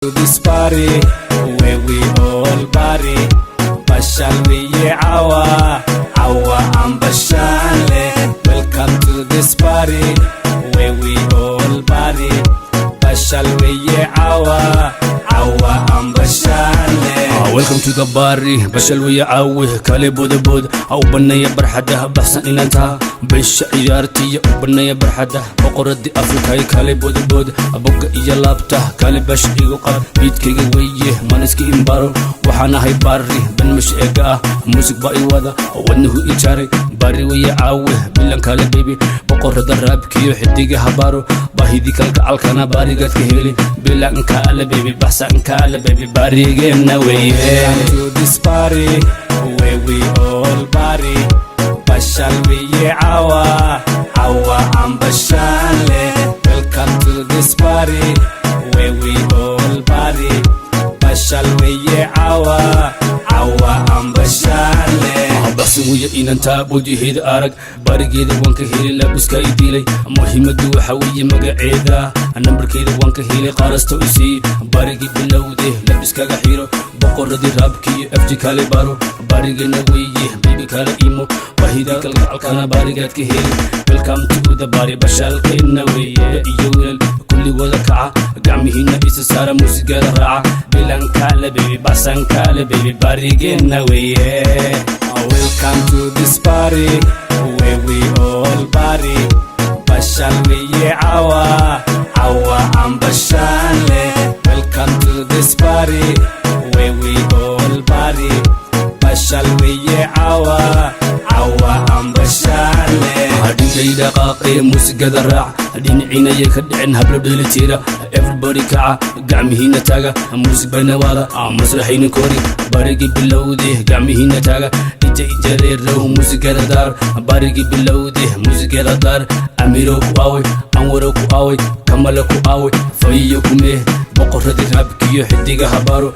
To this party where we all party Bashal wiye awa am bashale. Welcome to this party where we all party Bashal wiye awa am bashale. Welcome to the party bashal wiye awa kale bod aw banaya barxada baxsan inanta bish ciyaartiya banaya barxada boqoradi Afrika kale bod aboga iyo laabta kale bash igu qab bidkayga wiye maniski imbaro waxana hay bari ban masheega music ba i wada wadnuhu ijaray bari wiye awa bilan kale baby boqorada raabkiyo xidiga habaro bahidi kalka alkana barigaad ka heli bilan kale baby baxsan kale baby barigena wiye. To this party where we all party Bashal wiye awa am bashale. Welcome to this party where we all party Bashal wiye awa am bashale. baxsan wiye inanta wajihida arag barigeeda waan ka heli labiska idilay muhiimadu waxa wiye magaceeda nambarkeeda waan ka heli qaarasto isii barigi bilowde labiskaga xiro boqoradi raabkiyo afji kale baro barigena wiye bibi kale imo bahida kalka alkana barigaad ka heli. Welcome to the party bashalkeena wiye iyo weel kulli wada kaca gacmihina isa saara muusigada raaca bilan kale baby baxsan kale baby barigena wiye. Welcome to this party where we all party Bashal wiye awa am bashale. Welcome to this party where we all party Bashal wiye awa am bashale. hadhinkay dhaqaaqay muusigada raac dhinacina ka dhicin hablo dheelitiira everybody kaca gacmihina taaga muusig bayna wada masraxayna kori barigi bilowde gacmihina taaga ijareerow muusigada daar barigi bilowde muusigada daar amiro ku aaway anwaro ku aaway kamala ku aaway fayiyo kumee boqoradi raabkiyo xidiga habaro